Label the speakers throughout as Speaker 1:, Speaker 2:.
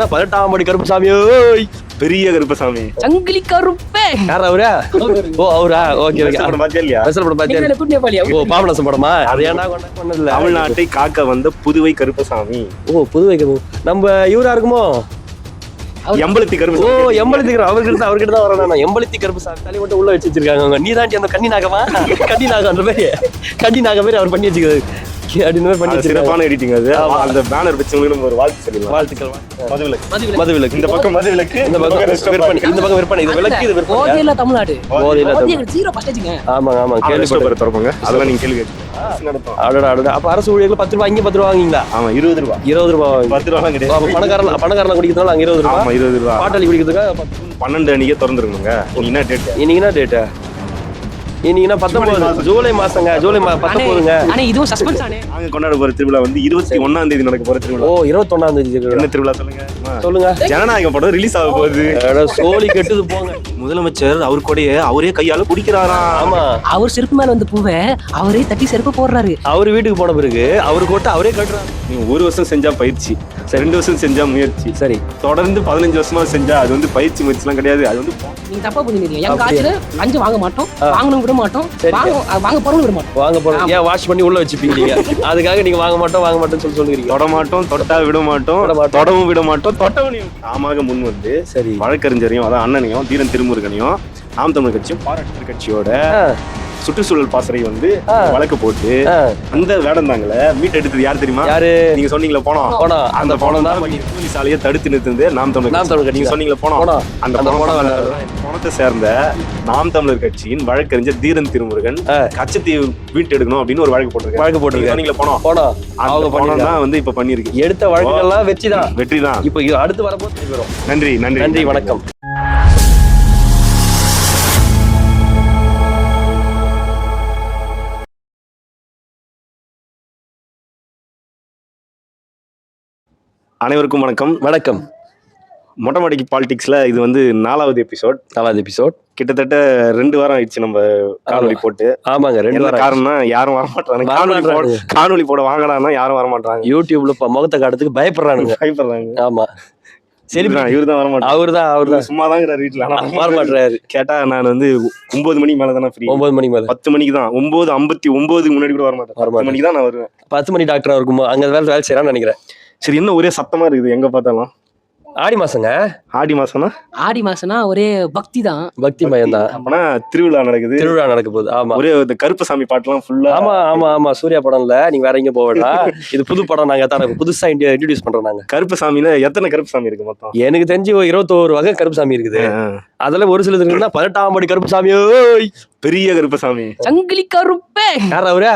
Speaker 1: 18ஆம் படி கருப்பசாமி,
Speaker 2: பெரிய கருப்பசாமி,
Speaker 3: சங்கிலி கருப்பே.
Speaker 1: யார் அவரா? ஓ அவரா? Okay okay.
Speaker 2: படம் பாத்தியா இல்லையா?
Speaker 1: வெசல் படம் பாத்தியா? ஓ பாபநாசம் படமா? அது ஏன்டா கொண்டாட பண்ணல?
Speaker 2: தமிழ்நாட்டை காக்க வந்த புதுவை கருப்பசாமி.
Speaker 1: ஓ புதுவை நம்ம இவரா இருக்குமோ?
Speaker 2: எம்பளத்தி
Speaker 1: ஓ
Speaker 2: கருப்பசாமி.
Speaker 1: எம்பளத்தி அவர்கிட்ட தான் வரணும். எம்பளத்தி கருப்பசாமி தலை மட்டும் உள்ள வச்சு வச்சிருக்காங்க. நீ தாண்டி அந்த கன்னி நாகமா? கன்னி நாகம் அந்த பேரு, கன்னி நாக பேரு அவர் பண்ணி வச்சுக்கிறது அப்படின்னு பண்ணி வச்சிருக்காங்க.
Speaker 2: சிறப்பான எடிட்டிங் அது. அந்த பேனர் வச்சவங்களுக்கு நம்ம ஒரு வாழ்த்து சொல்லிடலாம்.
Speaker 1: வாழ்த்துக்கள்.
Speaker 2: மதுவிலக்கு இந்த பக்கம் மதுவிலக்கு,
Speaker 1: இந்த பக்கம் விற்பனை, இந்த பக்கம் விற்பனை. இது விலக்கு, இது விற்பனை.
Speaker 3: போதையில தமிழ்நாடு,
Speaker 1: போதையில
Speaker 3: ஜீரோ பர்சன்டேஜ்ங்க.
Speaker 1: ஆமா ஆமா கேள்விப்பட்டு
Speaker 2: திறப்பாங்க. அதெல்லாம் நீங்க கேள்வி நடத்தும்.
Speaker 1: அடடா. அப்ப அரசு ஊழியர்கள் 10 ரூபாய், இங்க 10 ரூபாய் வாங்கிங்களா?
Speaker 2: ஆமா 20 ரூபாய்.
Speaker 1: 20 ரூபாய்.
Speaker 2: 10 ரூபாய் கிடையாது.
Speaker 1: பணக்காரன குடிக்கிறதுனால அங்க 20 ரூபாய்.
Speaker 2: ஆமா 20 ரூபாய்.
Speaker 1: பாட்டாளி குடிக்கிறதுக்கு
Speaker 2: 12 அன்னைக்கே திறந்துருக்குங்க. என்ன டேட்?
Speaker 1: இன்னைக்குனா டேட்டா? இன்னைக்குனா 19 ஜூலை மாசங்க. ஜூலை 19ங்க.
Speaker 3: ஆனா இதுவும் சஸ்பென்ஸ் ஆனே.
Speaker 2: நாங்க கொண்டாட போற திருவிழா வந்து 21ஆம் தேதி நடக்க போற திருவிழா.
Speaker 1: ஓ 21ஆம் தேதி.
Speaker 2: என்ன திருவிழா சொல்லுங்க? ஜனநாயகம் படம் ரிலீஸ் ஆக போகுது.
Speaker 1: சோலி கெட்டுது போங்க.
Speaker 2: முதலமைச்சர் அவர் கூடயே அவரே கையால குடிக்கிறாராம்.
Speaker 1: ஆமா,
Speaker 3: அவர் செருப்பு மேல வந்து பூவை அவரே தட்டி செருப்பு போடுறாரு.
Speaker 1: அவரு வீட்டுக்கு போன பிறகு அவரு கோட்டை அவரே கட்டுறாரு.
Speaker 2: நீங்க 1 வருஷம் செஞ்சா பயிற்சி, 2 வருஷம் செஞ்சா முயற்சி,
Speaker 1: சரி
Speaker 2: தொடர்ந்து 15 வருஷமா செஞ்சா அது வந்து பயிற்சி முயற்சிலாம் கிடையாது. அது வந்து
Speaker 3: நீங்க தப்பா புரிஞ்சுக்கிறீங்க. எங்க ஆட்சியில லஞ்சம் வாங்க மாட்டோம், வாங்கணும் விட மாட்டோம், வாங்க போறோம் விட மாட்டோம்.
Speaker 1: வாங்க போறோம் ஏன் வாஷ் பண்ணி உள்ள வச்சுப்பீங்க நீங்க? அதுக்காக நீங்க வாங்க மாட்டோம் சொல்லி சொல்லுறீங்க.
Speaker 2: தொட மாட்டோம், தொட்டா விட மாட்டோம், தொடவும் விட மாட்டோம், தொட்டவனையும் தாமாக முன் வந்து
Speaker 1: சரி
Speaker 2: வழக்கறிஞரையும் அதான் அண்ணனையும் தீரன் திருமுருகனையும் நாம் தமிழ் கட்சியும் பாராட்டு கட்சியோட சுற்றுச்சூழல் பாசறை வந்து வழக்கு போட்டு அந்த வேடம் தாங்கள மீட் எடுத்தது யார் தெரியுமா?
Speaker 1: யாரு?
Speaker 2: நீங்க சொன்னீங்களா போனோம், அந்த போனம் தான் கூலி சாலையை தடுத்து நிறுத்துது நாம் தமிழர் கட்சி. நீங்க சொன்னீங்களா போனோம், அந்த பணத்தை சேர்ந்த நாம் தமிழர் கட்சியின் வழக்கறிஞர் தீரன் திருமுருகன் கச்சத்தீவு மீட் எடுக்கணும் அப்படின்னு ஒரு வழக்கு போட்டிருக்காரு. சொன்னீங்களா போனோம், அவங்க பணம் தான் வந்து இப்ப பண்ணிருக்கு.
Speaker 1: எடுத்த வழக்குகள்லாம் வெற்றி தான்.
Speaker 2: இப்போ
Speaker 1: அடுத்து வரப்போது வரும்.
Speaker 2: நன்றி
Speaker 1: வணக்கம்.
Speaker 2: அனைவருக்கும் வணக்கம். மொட்டமாடிக்கு பாலிடிக்ஸ்ல இது வந்து 4வது எபிசோட். கிட்டத்தட்ட 2 வாரம் ஆயிடுச்சு நம்ம காணொலி போட்டு.
Speaker 1: ஆமாங்க 2 வாரம்.
Speaker 2: காரணம் யாரும் வரமாட்டாங்க. காணொலி போட வாங்கலாம்னா யாரும் வரமாட்டாங்க.
Speaker 1: யூடியூப்ல முகத்தை காட்டுறதுக்கு பயப்படுறாங்க. ஆமா சரி,
Speaker 2: இவருதான் வரமாட்டாங்க.
Speaker 1: அவர்தான்
Speaker 2: சும்மா தான் வீட்டுல
Speaker 1: வரமாட்டாரு.
Speaker 2: கேட்டா நான் வந்து 9 மணிக்கு மேலதானே ஃப்ரீ.
Speaker 1: 9 மணிக்கு மேல
Speaker 2: 10 மணிக்கு தான். 9:59 முன்னாடி கூட வரமாட்டேன். 10 மணிக்கு தான் நான் வருவேன்.
Speaker 1: 10 மணி டாக்டரா இருக்கும் அங்க வேலை செய்யறான்னு நினைக்கிறேன்.
Speaker 2: சரி, என்ன ஒரே சத்தமா இருக்குது எங்க பார்த்தாலும்?
Speaker 1: ஆடி மாசங்க.
Speaker 2: ஆடி மாசம்னா
Speaker 3: ஒரே பக்தி தான்,
Speaker 1: பக்தி மயம் தான்.
Speaker 2: அப்பனா திருவிழா நடக்க போகுது. ஆமா, ஒரே இந்த கருப்பசாமி பாட்டுலாம் ஃபுல்லா.
Speaker 1: ஆமா சூர்யா படம்ல. நீங்க வேற எங்க போக வேண்டாம். இது புது படம். நாங்க தான் புதுசா இன்ட்ரோடியூஸ் பண்றோம். நாங்க
Speaker 2: கருப்பசாமியில எத்தனை கருப்பசாமி இருக்கு மொத்தம்? எனக்கு
Speaker 1: தெரிஞ்சு 21 வகை கருப்பசாமி இருக்குது. அதுல ஒரு சிலது இருக்குன்னா 18ஆம் படி கருப்பசாமி,
Speaker 2: பெரிய கருப்பசாமி,
Speaker 3: சங்கிலி கருப்பே.
Speaker 1: யார் அவரா?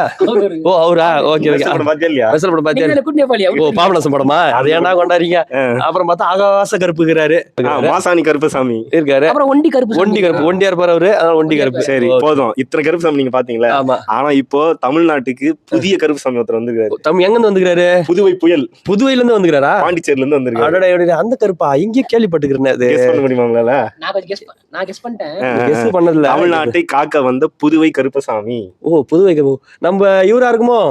Speaker 1: ஓ அவரா? Okay okay.
Speaker 2: பாத்தியா இல்லையா?
Speaker 1: வெசல் படம் பாத்தியா? ஓ பாபநாசம் படமா? அது ஏன்டா கொண்டாடுறீங்க? அப்புறம் பார்த்தா ஆகாச கருப்புகிறாரு,
Speaker 2: மாசாணி கருப்பசாமி
Speaker 1: இருக்காரு.
Speaker 3: அப்புறம் ஒண்டி கருப்பு,
Speaker 1: ஒண்டியா இருப்பாரு அவரு. ஒண்டி கருப்பு.
Speaker 2: சரி போதும். இத்தனை கருப்பசாமி நீங்க பாத்தீங்களா? ஆனா இப்போ தமிழ்நாட்டுக்கு புதிய கருப்பசாமி ஒருத்தர் வந்துருக்காரு.
Speaker 1: எங்க இருந்து வந்துருக்காரு?
Speaker 2: புதுவை புயல்.
Speaker 1: புதுவையில இருந்து வந்துருக்காரா?
Speaker 2: பாண்டிச்சேரியில இருந்து வந்துருக்காரு.
Speaker 1: அந்த கருப்பா இங்கே கேள்விப்பட்டிருக்கிறேன்.
Speaker 3: நான் கெஸ் பண்ணிட்டேன்.
Speaker 2: தமிழ்நாட்டை காக்க வந்த புதுவை கருப்பசாமி.
Speaker 1: ஓ புதுவை நம்ம இவரா இருக்குமோ?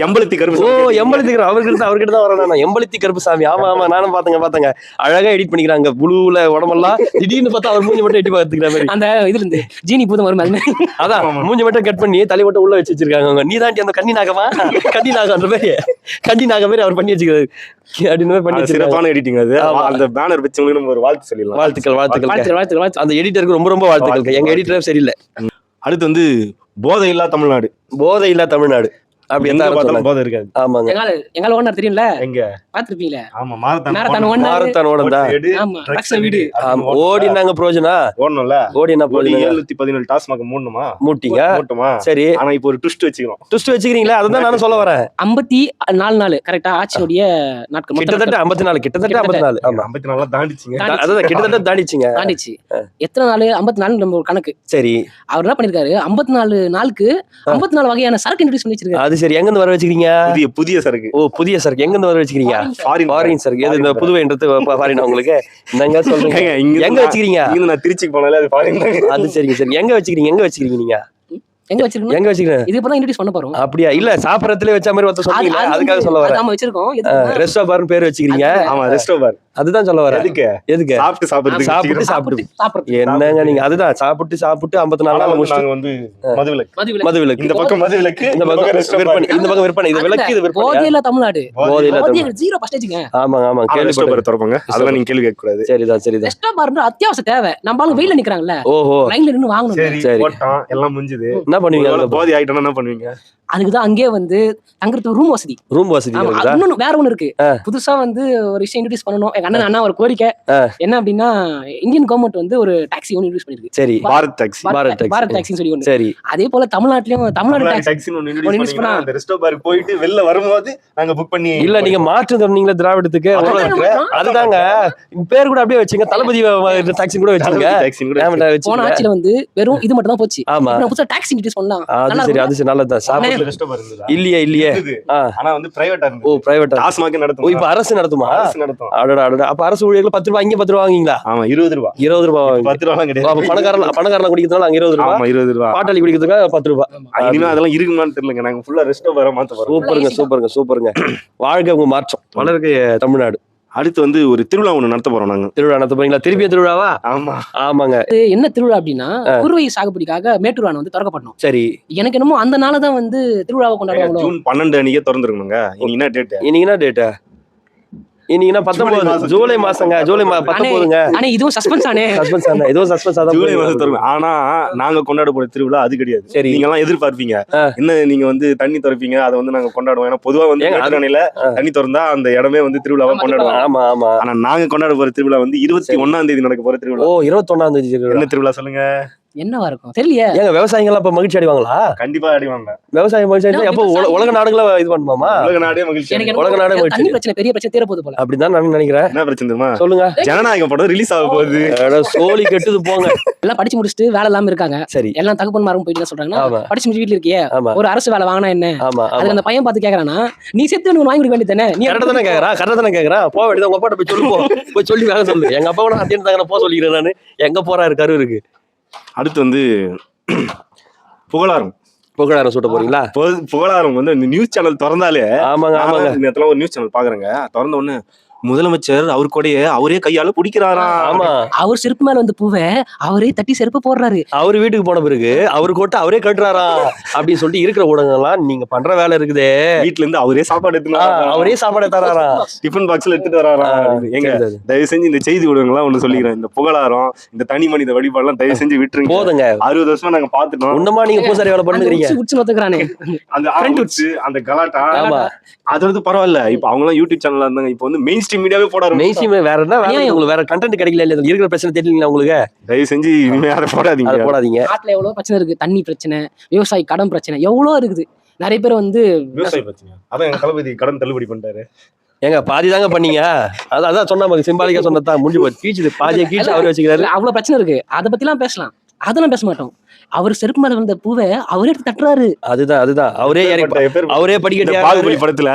Speaker 2: எம்பளத்தி கருப்பு.
Speaker 1: ஓ எம்பளத்தி அவர்கிட்ட தான் வரணும். எம்பளத்தி கருப்புசாமி. ஆமா நானும் பாத்தங்க. அழகா எடிட் பண்ணிக்கிறாங்க. புளுல உடம்பெல்லாம் திடீர்னு பார்த்தா அவர் மூஞ்சி மட்டும் எட்டி பாத்துக்கிற மாதிரி.
Speaker 3: அந்த இதுல இருந்து ஜீனி பூதம் வரும்.
Speaker 1: அதான் மூஞ்சி மட்டும் கட் பண்ணி தலை மட்டும் உள்ள வச்சு வச்சிருக்காங்க. நீ தாண்டி அந்த கன்னி நாகமா? கன்னி நாகம் பேரு, கன்னி நாக பேரு அவர் பண்ணி வச்சுக்கிறாரு அப்படின்னு.
Speaker 2: சிறப்பான எடிட்டிங் அது. அந்த பேனர் வச்சவங்களுக்கு நம்ம ஒரு வாழ்த்து சொல்லிடலாம்.
Speaker 1: வாழ்த்துக்கள். அந்த எடிட்டருக்கு ரொம்ப வாழ்த்துக்கள். எங்க எடிட்டர் சரியில்லை.
Speaker 2: அடுத்து வந்து போதையில்லா தமிழ்நாடு. அப்படி எந்த பார்த்தாலும் போதை இருக்காது.
Speaker 3: ஆமாங்க. எங்க ஓனர் தெரியும்ல?
Speaker 2: எங்க
Speaker 3: பாத்துருப்பீங்களா?
Speaker 2: ஆமா, மாரத்தான்
Speaker 1: ஓனர் தான்.
Speaker 3: ஆமா, ரக்ஷ வீடு.
Speaker 1: ஓடினாங்க பிரயோஜனா?
Speaker 2: ஓடணும்ல.
Speaker 1: ஓடினா போறீங்க.
Speaker 2: 717 டாஸ்மாக்
Speaker 1: மூட்டிங்க. சரி,
Speaker 2: ஆனா இப்போ ஒரு ட்விஸ்ட்
Speaker 1: வச்சுக்கிறீங்களா? அதான் நானும் சொல்ல வரேன்.
Speaker 3: 54 நாள் கரெக்டா ஆட்சியோட நாட்கள்.
Speaker 1: கிட்டத்தட்ட 54. ஆமா
Speaker 2: 54 தாண்டிச்சிங்க.
Speaker 1: அதான் கிட்டத்தட்ட தாண்டிச்சு.
Speaker 3: எத்தனை நாள்? 54 நம்ம ஒரு கணக்கு.
Speaker 1: சரி, அவர்
Speaker 3: என்ன பண்ணிருக்காரு? 54 நாளுக்கு 54 வகையான சரக்கு இன்ட்ரோடியூஸ் பண்ணி வச்சிருக்காரு.
Speaker 1: அது சரி, எங்க இருந்து வர வச்சுக்கிறீங்க?
Speaker 2: புதிய சரக்கு.
Speaker 1: ஓ புதிய சரக்கு. எங்க இருந்து வர வச்சுக்கிறீங்க? ஃபாரின் சரக்கு. எது இந்த புதுவைன்றது ஃபாரின் உங்களுக்கு? என்னங்க சொல்றீங்க? எங்க வச்சுக்கிறீங்க?
Speaker 2: நான் திருச்சிக்கு போனாலே அது ஃபாரின் தான்.
Speaker 1: அது சரி. எங்க வச்சுக்கிறீங்க நீங்க?
Speaker 3: எங்க வச்சிருக்கோம்?
Speaker 1: எங்க வச்சுக்கிறேன்?
Speaker 3: இது இப்பதான் இன்ட்ரோடியூஸ் பண்ண போறோம்.
Speaker 1: அப்படியா? இல்ல சாப்பிடறதுல வச்ச மாதிரி ஒருத்தர் சொன்னீங்க, அதுக்காக சொல்ல வரேன்.
Speaker 3: நாம வச்சிருக்கோம்.
Speaker 1: ரெஸ்டோ பார்னு பேர் வச்சுக்கிறீங்க.
Speaker 2: ஆமா, ரெஸ்டோ பார்.
Speaker 1: அதுதான் சொல்ல வரேன்.
Speaker 2: எதுக்கு?
Speaker 1: சாப்பிட்டு என்னங்க நீங்க? அதுதான் சாப்பிட்டு 54 நாள் முடிச்சு
Speaker 2: நாங்க வந்து மதுவிலக்கு.
Speaker 1: மதுவிலக்கு.
Speaker 2: இந்த பக்கம் மதுவிலக்கு,
Speaker 1: இந்த பக்கம் விற்பனை. இந்த பக்கம் விற்பனை. இது விலக்கு, இது விற்பனை.
Speaker 3: போதையில தமிழ்நாடு.
Speaker 1: போதையில
Speaker 3: போதையில 0%ங்க.
Speaker 1: ஆமா
Speaker 2: ரெஸ்டோ பார் திறப்பாங்க. அதெல்லாம் நீங்க கேள்வி கேட்க கூடாது.
Speaker 1: சரிதான்.
Speaker 3: ரெஸ்டோ பார்ன்ற அத்தியாவசிய தேவை. நம்ம ஆளுங்க வெயில்ல நிக்கறாங்கல்ல.
Speaker 1: ஓஹோ.
Speaker 3: லைன்ல நின்னு வாங்கணும்.
Speaker 2: சரி, போட்டான் எல்லாம் முடிஞ்சது.
Speaker 1: என்ன பண்ணுவீங்க?
Speaker 2: போதை ஆயிட்டா என்ன பண்ணுவீங்க?
Speaker 3: அதுக்குதான் அங்கேயே வந்து தங்குறதுக்கு ரூம் வசதி.
Speaker 1: ரூம் வசதி இருக்குதா?
Speaker 3: இன்னொன்னு வேற ஒண்ணு இருக்கு. புதுசா வந்து ஒரு விஷயம் இன்ட்ரோடியூஸ் பண்ணனும். எங்க அண்ணா ஒரு கோரிக்கை என்ன அப்படின்னா, இந்தியன் கவர்மெண்ட் வந்து ஒரு டாக்ஸி ஒன்னு இன்ட்ரோடியூஸ் பண்ணிருக்கு.
Speaker 1: சரி,
Speaker 2: பாரத் டாக்ஸி
Speaker 3: சொல்லி ஒண்ணு.
Speaker 2: சரி,
Speaker 3: அதே போல தமிழ்நாட்டுலயும் தமிழ்நாடு
Speaker 2: டாக்ஸி ஒன்னு இன்ட்ரோடியூஸ் பண்ணா அந்த ரெஸ்டோ பார் போயிட்டு வெளில வரும்போது நாங்க புக் பண்ணி
Speaker 1: இல்ல நீங்க மாற்று சொன்னீங்களா திராவிடத்துக்கு? அதுதாங்க பேர் கூட அப்படியே வச்சீங்க. தளபதி டாக்ஸி கூட வச்சீங்க.
Speaker 3: போன ஆட்சியில வந்து வெறும் இது மட்டும் தான் போச்சு.
Speaker 1: ஆமா,
Speaker 3: புதுசா டாக்ஸி இன்ட்ரோடியூஸ் பண்ணலாம்.
Speaker 1: அது சரி நல்லதா. சாப்பிட்டு
Speaker 2: ரெஸ்டோ பார் இருந்ததா?
Speaker 1: இல்லையே.
Speaker 2: ஆனா வந்து பிரைவேட்டா இருந்தது.
Speaker 1: ஓ, பிரைவேட்டா.
Speaker 2: டாஸ்மாக் நடத்தும்.
Speaker 1: இப்ப அரசு நடத்துமா?
Speaker 2: அரசு நடத்தும்.
Speaker 1: அடடா. அப்ப அரசு ஊழியர்கள் 10 ரூபாய், இங்க 10 ரூபாய் வாங்குவீங்களா?
Speaker 2: ஆமா, 20 ரூபாய்.
Speaker 1: 20 ரூபாய்.
Speaker 2: 10 ரூபாய் கிடையாது.
Speaker 1: பணக்காரன் குடிக்கிறதுனால அங்க 20 ரூபாய்.
Speaker 2: ஆமா, 20 ரூபாய்.
Speaker 1: பாட்டாளி குடிக்கிறதுக்கு 10 ரூபாய்.
Speaker 2: இனிமே அதெல்லாம் இருக்குமான்னு தெரியலங்க. நாங்க ஃபுல்லா ரெஸ்டோ பார் மாத்த போறோம்.
Speaker 1: சூப்பருங்க. வாழ்க உங்க மாற்றம், வளர்க தமிழ்நாடு.
Speaker 2: அடுத்து வந்து ஒரு திருவிழா ஒண்ணு நடத்த போறோம். நாங்க
Speaker 1: திருவிழா நடத்த போறீங்களா? திருப்பிய திருவிழாவா?
Speaker 2: ஆமாங்க.
Speaker 3: என்ன திருவிழா அப்படின்னா, குறுவை சாகுபடிக்காக மேட்டூர் அணை வந்து திறக்கப்படணும்.
Speaker 1: சரி,
Speaker 3: எனக்கு என்னமோ அந்த நாளதான் வந்து திருவிழாவை கொண்டாடுவாங்களோ.
Speaker 2: ஜூன் 12 அன்னைக்கே திறந்துருக்கணுங்க.
Speaker 1: இன்னைக்கு என்ன டேட்? இன்னைக்கு 19 ஜூலை மாசங்க. ஜூலை 19ங்க.
Speaker 3: ஆனா இதுவும் சஸ்பென்ஸ் ஆனே.
Speaker 1: இதுவும் சஸ்பென்ஸ் ஆதான்.
Speaker 2: ஜூலை மாசம் திறக்கும். ஆனா நாங்க கொண்டாட போற திருவிழா அது கிடையாது.
Speaker 1: சரி,
Speaker 2: நீங்க எல்லாம் எதிர்பார்ப்பீங்க, என்ன நீங்க வந்து தண்ணி திறப்பீங்க, அதை வந்து நாங்க கொண்டாடுவோம். ஏன்னா பொதுவா வந்து அணையில தண்ணி திறந்தா அந்த இடமே வந்து திருவிழாவை கொண்டாடுவோம்.
Speaker 1: ஆமா.
Speaker 2: ஆனா நாங்க கொண்டாட போற திருவிழா வந்து 21ஆம் தேதி நடக்க போற திருவிழா.
Speaker 1: ஓ, 21ஆம் தேதி.
Speaker 2: என்ன திருவிழா சொல்லுங்க?
Speaker 3: என்னவா இருக்கும் தெரியலையே.
Speaker 1: ஏங்க விவசாயிகள் அப்ப மகிழ்ச்சி அடைவாங்களா?
Speaker 2: கண்டிப்பா அடைவாங்க.
Speaker 1: விவசாயம் மகிழ்ச்சி அடைஞ்சா எப்போ உலக நாடுகள இது பண்ணுமாமா?
Speaker 2: உலக நாடே மகிழ்ச்சி.
Speaker 1: உலக நாடே மகிழ்ச்சி.
Speaker 3: தண்ணி பிரச்சனை பெரிய பிரச்சனை தீர போகுது போல.
Speaker 1: அப்படிதான் நான் நினைக்கிறேன்.
Speaker 2: என்ன பிரச்சனை தெரியுமா?
Speaker 1: சொல்லுங்க.
Speaker 2: ஜனநாயகம் படம் ரிலீஸ் ஆக போகுது.
Speaker 1: சோலி கெட்டுது போங்க.
Speaker 3: எல்லாம் படிச்சு முடிச்சுட்டு வேலை இல்லாம இருக்காங்க.
Speaker 1: சரி,
Speaker 3: எல்லாம் தகப்பன் மாரும் போயிட்டு சொல்றாங்கன்னா, படிச்சு முடிச்சு வீட்டுல இருக்கியே, ஒரு அரசு வேலை வாங்கினா என்ன? அதுக்கு அந்த பையன் பார்த்து கேக்குறானா, நீ செத்து வாங்கி கொடுக்க வேண்டியதானே? நீ கரெக்டா
Speaker 1: தானே கேக்குறான். போக வேண்டியது உங்க அப்பாட்ட போய் சொல்லு. போய் சொல்லி வேலை சொல்லு. எங்க அப்பா கூட அத்தியன் தாங்க போக சொல்லிக்கிறேன் நானு. எங்க போறாரு கரூருக்கு.
Speaker 2: அடுத்து வந்து புகழாரம்
Speaker 1: சூட்ட போறீங்களா?
Speaker 2: புகழாரம் வந்து நியூஸ் சேனல் திறந்தாலே,
Speaker 1: ஆமாங்க,
Speaker 2: நேத்துல ஒரு நியூஸ் சேனல் பாக்குறேங்க. திறந்த உடனே முதலமைச்சர் அவர் கூடயே அவரே கையால பிடிக்கிறாராம்.
Speaker 3: ஆமா, அவர் செருப்பு மேல வந்து பூவை அவரே தட்டி செருப்பு போடுறாரு.
Speaker 1: அவரு வீட்டுக்கு போன பிறகு அவரு கோட்டை அவரே கட்டுறாரா அப்படின்னு சொல்லிட்டு இருக்கிற ஊடகங்கள்லாம் நீங்க பண்ற வேலை இருக்குதே.
Speaker 2: வீட்டுல இருந்து அவரே சாப்பாடு
Speaker 1: அவரே சாப்பாடு தராரா,
Speaker 2: டிஃபன் பாக்ஸ்ல எடுத்துட்டு வராரா. எங்க தயவு செஞ்சு இந்த செய்தி ஊடகங்கள்லாம் ஒண்ணு சொல்லிக்கிறேன், இந்த புகழாரம், இந்த தனி மனித வழிபாடுலாம் தயவு செஞ்சு விட்டுருங்க.
Speaker 1: போதுங்க.
Speaker 2: 60 வருஷமா நாங்க பாத்துட்டோம்.
Speaker 1: இன்னமா நீங்க பூசாரி வேலை பண்ணுறீங்க.
Speaker 2: அந்த கலாட்டா அது பரவாயில்ல. இப்ப அவங்க எல்லாம் யூடியூப் சேனல்ல இருந்தாங்க. இப்ப வந்து மெயின் ஸ்ட்ரீம் மீடியாவே போடாரு.
Speaker 1: மெயின் ஸ்ட்ரீம் வேற என்ன வேற உங்களுக்கு வேற கண்டென்ட் கிடைக்கல இல்ல, இருக்கிற பிரச்சனை தெரியலீங்களா உங்களுக்கு?
Speaker 2: தயவு செஞ்சு இனிமே அதை போடாதீங்க.
Speaker 3: நாட்டுல எவ்வளவு பிரச்சனை இருக்கு. தண்ணி பிரச்சனை, விவசாயி கடன் பிரச்சனை எவ்வளவு இருக்குது. நிறைய பேர் வந்து
Speaker 2: விவசாய பிரச்சனை, அதான் எங்க தளபதி கடன் தள்ளுபடி பண்ணிட்டாரு.
Speaker 1: ஏங்க பாதி தாங்க பண்ணீங்க. அதான் சொன்னா சிம்பாலிக்கா சொன்னதான் முடிஞ்சு போச்சு. கீச்சுது பாதியை கீச்சு அவரு வச்சுக்கிறாரு.
Speaker 3: அவ்வளவு பிரச்சனை இருக்கு. அதை பத்தி எல்லாம் பேசலாம். அதெல்லாம் பேச மாட்டோம். அவர் செருப்பு மேல வந்த பூவை அவரே எடுத்து தட்டுறாரு. அதுதான் அவரே படிக்கட்டு.
Speaker 2: பாகுபலி படத்துல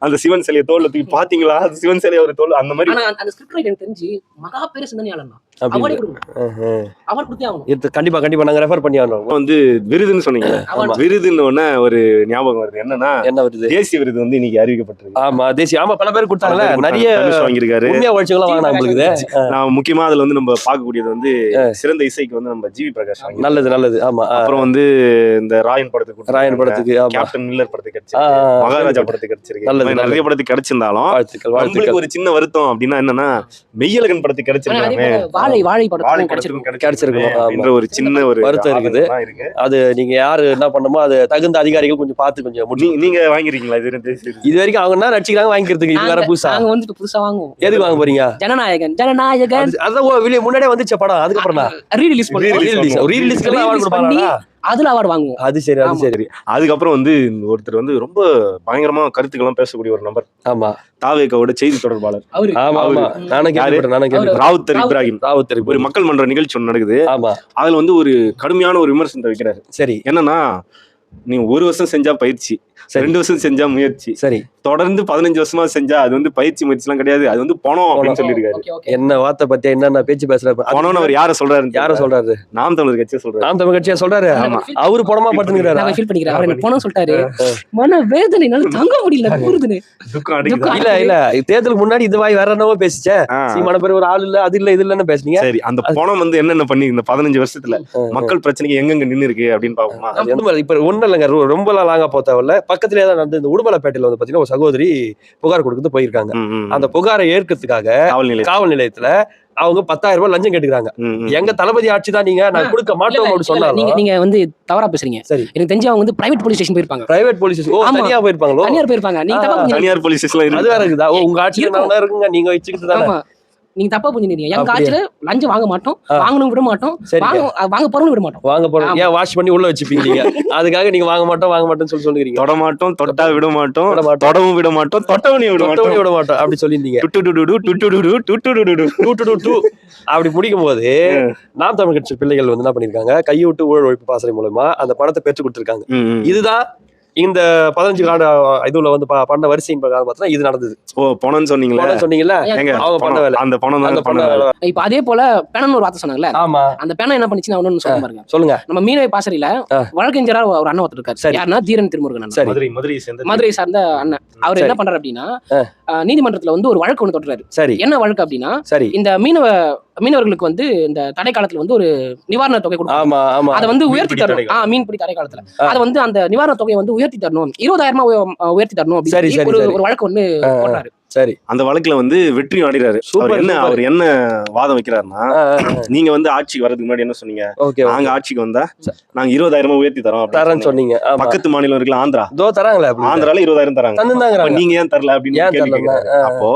Speaker 2: அந்த சிவன் சிலையை தோல்ல தூக்கி பாத்தீங்களா? அது சிவன் சிலையை ஒரு தோல் அந்த மாதிரி.
Speaker 3: அந்த ஸ்கிரிப்ட் ரைட்டர் தெரிஞ்சு மகா பெரிய சிந்தனையாளர் தான்.
Speaker 1: கண்டிப்பா நாங்க ரெஃபர் பண்ணி ஆனோம்.
Speaker 2: வந்து விருதுன்னு சொன்னீங்க. விருதுன்னு ஒண்ணு ஒரு ஞாபகம் வருது. என்ன வருது? தேசிய விருது வந்து இன்னைக்கு அறிவிக்கப்பட்டிருக்கு.
Speaker 1: ஆமா, தேசிய. ஆமா, பல பேர் கொடுத்தாங்கல்ல. நிறைய வாங்கியிருக்காரு.
Speaker 2: நான் முக்கியமா அதுல வந்து நம்ம பார்க்கக்கூடியது வந்து சிறந்த இசைக்கு வந்து நம்ம ஜிவி பிரகாஷ்.
Speaker 1: நல்லது. ஆமா.
Speaker 2: அப்புறம் வந்து இந்த ராயன் படத்துக்கு கேப்டன் மில்லர் படத்துக்கு கிடைச்சிருக்கு, மகாராஜா படத்துக்கு கிடைச்சிருக்கு. நிறைய படத்துக்கு கிடைச்சிருந்தாலும் நம்மளுக்கு ஒரு சின்ன வருத்தம் அப்படின்னா என்னன்னா, மெய்யழகன் படத்துக்கு கிடைச்சிருக்காங்க.
Speaker 3: வாழை படத்துக்கு
Speaker 2: ஒரு சின்ன ஒரு
Speaker 1: வருத்தம் இருக்குது. அது நீங்க யாரு என்ன பண்ணுமோ அது தகுந்த அதிகாரிகள் கொஞ்சம் பார்த்து கொஞ்சம்.
Speaker 2: நீங்க வாங்கிருக்கீங்களா
Speaker 1: இது வரைக்கும்? அவங்க என்ன நடிச்சுக்கிறாங்க வாங்கிக்கிறதுக்கு. இது வேற புதுசா
Speaker 3: நாங்க வந்து புதுசா வாங்குவோம்.
Speaker 1: எதுக்கு வாங்க போறீங்க?
Speaker 3: ஜனநாயகன்
Speaker 1: அதான் முன்னாடியே வந்துச்சு படம். அதுக்கப்புறம் அதுல அவார்டு வாங்குவோம். அது சரி.
Speaker 2: அதுக்கப்புறம் வந்து ஒருத்தர் வந்து ரொம்ப பயங்கரமா கருத்துக்கெல்லாம் பேசக்கூடிய ஒரு நபர்.
Speaker 1: ஆமா,
Speaker 2: தாவேகாவோட செய்தி தொடர்பாளர். ராவுத்தர் இப்ராஹிம். ஒரு மக்கள் மன்ற நிகழ்ச்சி ஒன்று நடக்குது. அதுல வந்து ஒரு கடுமையான ஒரு விமர்சனத்தை வைக்கிறாரு.
Speaker 1: சரி,
Speaker 2: என்னன்னா, நீ 1 வருஷம் செஞ்சா பயிற்சி, 2 வருஷம் செஞ்சா முயற்சி,
Speaker 1: சரி
Speaker 2: தொடர்ந்து 15 வருஷமா செஞ்சா அது வந்து பயிற்சி முயற்சி எல்லாம் கிடையாது, அது வந்து பணம் அப்படின்னு சொல்லியிருக்காரு.
Speaker 1: என்ன வார்த்தை பத்தியா என்ன பேச்சு பேசுறாரு.
Speaker 2: பணம்னு அவர் யார சொல்றாரு?
Speaker 1: யார சொல்றாரு?
Speaker 2: நாம் தமிழர் கட்சியை சொல்றாரு.
Speaker 1: நாம் தமிழர் கட்சியா சொல்றாரு.
Speaker 2: ஆமா,
Speaker 1: அவரு பணமா படுத்துக்கிறாரு.
Speaker 3: நான் ஃபீல் பண்ணிக்கிறேன். அவர் எனக்கு பணம் சொல்லிட்டாரு, மன வேதனைனால தாங்க முடியல, கூறுதுன்னு
Speaker 2: துக்கம் அடிக்குது.
Speaker 1: இல்ல தேர்தலுக்கு முன்னாடி இது வாய் வேற என்னவோ பேசிச்சே, சீமான பேர் ஒரு ஆள் இல்ல அது இல்ல இது இல்லன்னு பேசுனீங்க.
Speaker 2: சரி, அந்த பணம் வந்து என்னென்ன பண்ணி இந்த 15 வருஷத்துல மக்கள் பிரச்சனைக்கு எங்கெங்க நின்னு இருக்கு அப்படின்னு பாப்போமா?
Speaker 1: இப்ப ஒண்ணு இல்லைங்க, ரொம்ப லாங்கா போத்தவல்ல, பக்கத்திலே தான் நடந்து இந்த உடுமலைப்பேட்டையில வந்து பாத்தீங்கன்னா ஒரு சகோதரி புகார் கொடுத்து போயிருக்காங்க. அந்த புகாரை ஏற்கிறதுக்காக காவல் நிலையத்துல அவங்க 10,000 ரூபாய் லஞ்சம் கேட்டுக்கிறாங்க. எங்க தளபதி ஆட்சி தான் நீங்க நான் கொடுக்க மாட்டோம் அப்படி சொன்னாங்க.
Speaker 3: நீங்க வந்து தவறா பேசுறீங்க. சரி, எனக்கு தெரிஞ்சு அவங்க வந்து பிரைவேட் போலீஸ் ஸ்டேஷன் போயிருப்பாங்க.
Speaker 1: பிரைவேட் போலீஸ் ஸ்டேஷன் தனியா போயிருப்பாங்களோ?
Speaker 3: தனியார் போயிருப்பாங்க. நீங்க
Speaker 2: தனியார் போலீஸ் ஸ்டேஷன்ல
Speaker 1: அது வேற இருக்குதா? உங்க ஆட்சியில நல்லா இருக்குங்க, நீங்க வச்சுக்கிட்டு தானே.
Speaker 3: நீங்க தப்பா புரிஞ்சுக்கிறீங்க. எங்க ஆட்சியில லஞ்சம் வாங்க மாட்டோம், வாங்கணும் விட மாட்டோம், வாங்க போறோம் விட மாட்டோம்.
Speaker 1: வாங்க போறோம் ஏன் வாஷ் பண்ணி உள்ள வச்சுப்பீங்க நீங்க? அதுக்காக நீங்க வாங்க மாட்டோம் சொல்லி சொல்லுறீங்க.
Speaker 2: தொட மாட்டோம், தொட்டா விட மாட்டோம், தொடவும் விட மாட்டோம், தொட்டவனையும் விட மாட்டோம் அப்படி
Speaker 1: சொல்லிருந்தீங்க. அப்படி முடிக்கும் போது நாம் தமிழ் கட்சி பிள்ளைகள் வந்து என்ன பண்ணிருக்காங்க, கையூட்டு ஊழல் ஒழிப்பு பாசறை மூலமா அந்த பணத்தை பெற்று கொடுத்திருக்காங்க. இதுதான் இந்த 15 கால இதுல வந்து பண்ண வரிசையின் பிரகாரம் பார்த்தா இது நடந்தது.
Speaker 2: பணம் சொன்னீங்கல்ல,
Speaker 1: அவங்க பண்ண வேலை,
Speaker 2: அந்த பணம் தான் பண்ண வேலை.
Speaker 3: இப்ப அதே போல பெணன் ஒரு வார்த்தை சொன்னாங்கல்ல,
Speaker 1: ஆமா, அந்த
Speaker 3: பெணன் என்ன பண்ணிச்சுன்னா ஒண்ணு சொல்ல பாருங்க.
Speaker 1: சொல்லுங்க.
Speaker 3: நம்ம மீனவை பாசறையில வழக்கறிஞரா ஒரு அண்ணன் ஒருத்தர் இருக்காரு. யாருன்னா தீரன் திருமுருகன், மதுரை சார்ந்த அண்ணன். அவர் என்ன பண்றாரு அப்படின்னா, நீதிமன்றத்துல வந்து ஒரு வழக்கு ஒண்ணு தொடர்றாரு. சரி, என்ன வழக்கு அப்படின்னா, இந்த மீனவர்களுக்கு வந்து இந்த தடை காலத்துல வந்து ஒரு நிவாரண தொகை கொடுக்கணும், அதை வந்து உயர்த்தி தரணும். மீன்பிடி தடை காலத்துல அதை வந்து அந்த நிவாரண தொகையை வந்து உயர்த்தி தரணும், 20,000 உயர்த்தி தரணும் அப்படின்னு ஒரு வழக்கு ஒண்ணு போடுறாரு.
Speaker 2: சரி, அந்த வழக்குல வந்து வெற்றி அடைகிறாரு. அவர் என்ன வாதம் வைக்கிறாருன்னா, நீங்க வந்து ஆட்சிக்கு வரதுக்கு முன்னாடி என்ன சொன்னீங்க, நாங்க ஆட்சிக்கு வந்தா நாங்க 20,000 உயர்த்தி தரோம் சொன்னீங்க. பக்கத்து மாநிலம் இருக்குல்ல, ஆந்திரா தராங்களே, ஆந்திரால 20,000 தராங்க, நீங்க ஏன் தரல அப்படின்னு. அப்போ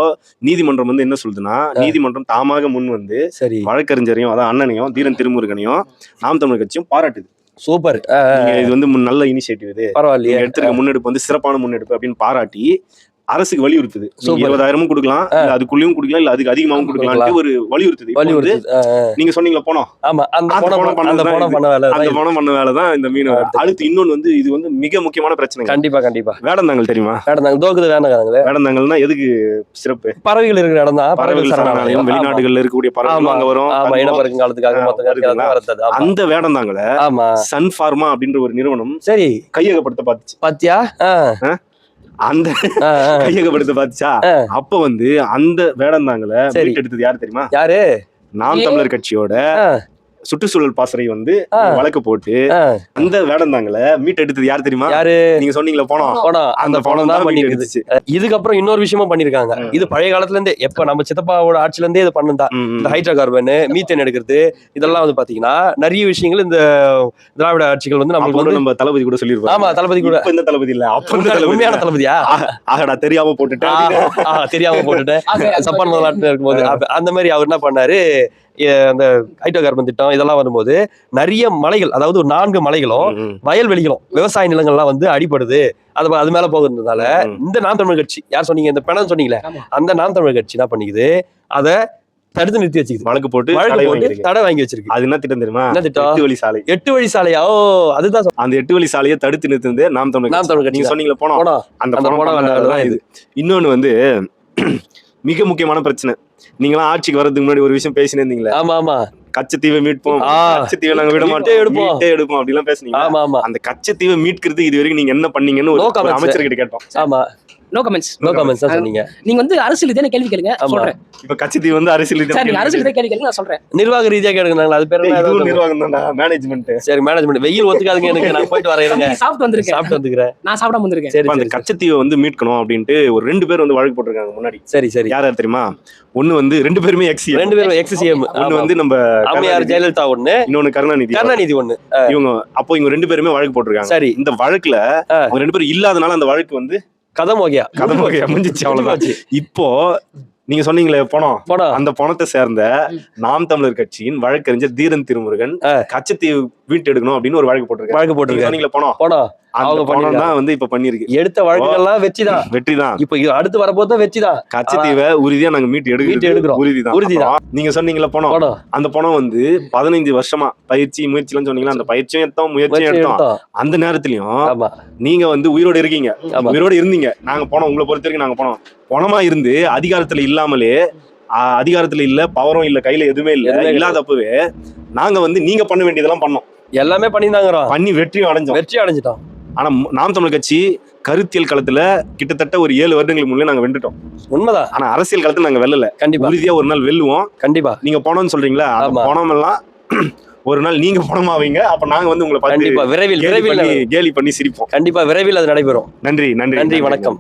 Speaker 2: நீதிமன்றம் வந்து என்ன சொல்லுதுன்னா, நீதிமன்றம் தாமாக முன் வந்து வழக்கறிஞரையும் அதான் அண்ணனையும் தீரன் திருமுருகனையும் நாம் தமிழர் கட்சியும் பாராட்டுது.
Speaker 1: சூப்பர்,
Speaker 2: இது வந்து நல்ல இனிஷியேட்டிவ், இது பரவாயில்லையே, எடுத்துருக்க முன்னெடுப்பு வந்து சிறப்பான முன்னெடுப்பு அப்படின்னு பாராட்டி அரசுக்கு வலியுறுத்துது. 20,000 கொடுக்கலாம், அதுக்குள்ளயும் கொடுக்கலாம், இல்ல அதுக்கு அதிகமாவும் கொடுக்கலாம் ஒரு வலியுறுத்துது. நீங்க சொன்னீங்களா போனோம், அந்த பணம் பண்ண வேலைதான் இந்த மீன். அடுத்து இன்னொன்னு வந்து இது வந்து மிக முக்கியமான பிரச்சனை. கண்டிப்பா வேடந்தாங்கல் தெரியுமா? வேடந்தாங்கல்னா எதுக்கு சிறப்பு? பறவைகள் இருக்கிற இடம் தான், பறவைகள் சரணாலயம். வெளிநாடுகள்ல இருக்கக்கூடிய பறவைகள் அங்க வரும், இனப்பெருக்கம் காலத்துக்காக. அந்த வேடந்தாங்கல சன் ஃபார்மா அப்படின்ற ஒரு நிறுவனம் சரி கையகப்படுத்த பாத்துச்சு. பாத்தியா? அந்த கையகப்படுத்த பாத்துச்சா? அப்ப வந்து அந்த வேடந்தாங்கல எடுத்தது யாரு தெரியுமா? யாரு? நாம் தமிழர் கட்சியோட சுற்றுச்சூழல் பாசறை வந்து வழக்கு போட்டு அந்த வேடந்தாங்கல மீட் எடுத்தது யாரு தெரியுமா? யாரு? நீங்க சொன்னீங்களா போனோம், அந்த பணம் தான் பண்ணி இருந்துச்சு. இதுக்கப்புறம் இன்னொரு விஷயமும் பண்ணிருக்காங்க. இது பழைய காலத்துல இருந்தே, எப்ப நம்ம சித்தப்பாவோட ஆட்சில இருந்தே இது பண்ணுதா, இந்த ஹைட்ரோ கார்பன், மீத்தேன் எடுக்கிறது, இதெல்லாம் வந்து பாத்தீங்கன்னா நிறைய விஷயங்கள் இந்த திராவிட ஆட்சிகள் வந்து நம்ம தளபதி கூட சொல்லிருப்பாங்க. ஆமா, தளபதி கூட. இந்த தளபதி இல்ல, அப்ப உண்மையான தளபதியா? ஆகடா தெரியாம போட்டுட்டேன் சப்பான் முதலாட்டு இருக்கும்போது அந்த மாதிரி அவர் என்ன பண்ணாரு, அந்த ஹைட்ரோ கார்பன் திட்டம் இதெல்லாம் வரும்போது நிறைய மலைகள், அதாவது ஒரு 4 மலைகளும் வயல்வெளிகளும் விவசாய நிலங்கள்லாம் வந்து அடிபடுது, அது மேல போகிறதுனால இந்த நாம் தமிழர் கட்சி, யார் சொன்னீங்க, இந்த பெணம் சொன்னீங்களே, அந்த நாம் தமிழர் கட்சி என்ன பண்ணிக்குது, அதை தடுத்து நிறுத்தி வச்சுக்கிது, வழக்கு போட்டு தடை வாங்கி வச்சிருக்கு. அது என்ன திட்டம் தெரியுமா? என்ன திட்டம்? 8 வழி சாலை. 8 வழி சாலையா? அதுதான் அந்த 8 வழி சாலையை தடுத்து நிறுத்துது நாம் தமிழர் கட்சி. நீங்க சொன்னீங்களா போனோம், அந்த பணம் இது. இன்னொன்னு வந்து மிக முக்கியமான பிரச்சனை, நீங்களாம் ஆட்சிக்கு வர்றதுக்கு முன்னாடி ஒரு விஷயம் பேசினே இருந்தீங்களே. ஆமா, கச்சத்தீவை மீட்போம், கச்சத்தீவை நாங்க விட மாட்டோம், எடுப்போம் அப்படி எல்லாம் பேசுனீங்க. ஆமா, அந்த கச்சத்தீவை மீட்கிறதுக்கு இது வரைக்கும் நீங்க என்ன பண்ணீங்கன்னு ஒரு அமைச்சர்கிட்ட கேட்டோம். ஆமா, நோ கமெண்ட்ஸ் தான் சொன்னீங்க. நீங்க வந்து அரசியல் ரீதியான கேள்வி கேளுங்க, சொல்றேன். இப்ப கட்சிதி வந்து அரசியல் ரீதியான கேள்வி கேளுங்க, நான் சொல்றேன். நிர்வாக ரீதியா கேளுங்க, அது பேர் என்ன? நிர்வாகம் தான், மேனேஜ்மென்ட். சரி, மேனேஜ்மென்ட். வெயில் ஒத்துக்காதுங்க எனக்கு, நான் போயிட்டு வரேன். சாப்பிட்டு வந்துக்கிறேன், நான் சாப்பிடாம வந்திருக்கேன். சரி, அந்த கச்சத்தீவை வந்து மீட்கணும் அப்படின்ட்டு ஒரு 2 பேர் வந்து வழக்கு போட்டிருக்காங்க முன்னாடி. சரி, யார் தெரியுமா? ஒன்னு வந்து 2 பேருமே எக்ஸிஎம். ஒன்னு வந்து நம்ம அம்மையார் ஜெயலலிதா, ஒன்னு இன்னொன்னு கருணாநிதி ஒன்னு. இவங்க அப்போ இவங்க 2 பேருமே வழக்கு போட்டிருக்காங்க. சரி, இந்த வழக்குல அவங்க 2 பேரும் இல்லாதனால அந்த வழக்கு வந்து கதம் ஓகே முடிஞ்சிச்சு, அவ்வளவுதான். இப்போ நீங்க சொன்னீங்களே பணம், அந்த பணத்தை சேர்ந்த நாம் தமிழர் கட்சியின் வழக்கறிஞர் தீரன் திருமுருகன் கச்சத்தீவு மீட்டு எடுக்கணும் அப்படின்னு ஒரு வழக்கு போட்டிருக்காரு. சொன்னீங்களே பணம், அவங்க பணம் தான் வந்து இப்ப பண்ணிருக்கு.
Speaker 1: எடுத்த வழக்குகள்லாம் வெற்றிதான். இப்ப அடுத்து வரப்போதான் வெற்றிதான்.
Speaker 2: கச்சத்தீவை உறுதியா நாங்க மீட்டு எடுக்கிறோம். உறுதிதான். நீங்க சொன்னீங்களா பணம், அந்த பணம் வந்து 15 வருஷமா முயற்சி எல்லாம் சொன்னீங்களா, அந்த பயிற்சியும் எடுத்தோம், முயற்சியும் எடுத்தோம். அந்த நேரத்திலயும் நீங்க வந்து உயிரோடு இருக்கீங்க, உயிரோடு இருந்தீங்க. நாங்க போனோம், உங்களை பொறுத்த வரைக்கும் நாங்க போனோம். பணமா இருந்து அதிகாரத்துல இல்லாமலே, அதிகாரத்துல இல்ல, பவரும் இல்ல, கையில எதுவுமே இல்ல, இல்லாதப்பவே நாங்க வந்து நீங்க பண்ண வேண்டியதெல்லாம் பண்ணோம், எல்லாமே பண்ணி வெற்றியும் அடைஞ்சிட்டோம். ஆனா நாம் தமிழர் கட்சி கருத்தியல் களத்துல கிட்டத்தட்ட ஒரு 7 வருடங்களுக்கு முன்னே நாங்க வென்றுட்டோம். உண்மைதான். ஆனா அரசியல் களத்துல நாங்க வெல்லல. கண்டிப்பா உறுதியா ஒரு நாள் வெல்லுவோம். கண்டிப்பா. நீங்க பணம்னு சொல்றீங்களா, பணம் எல்லாம் ஒரு நாள் நீங்க பணமாவீங்க. அப்ப நாங்க வந்து உங்களை பார்த்து விரைவில் கேலி பண்ணி சிரிப்போம். கண்டிப்பா விரைவில் அது நடைபெறும். நன்றி, வணக்கம்.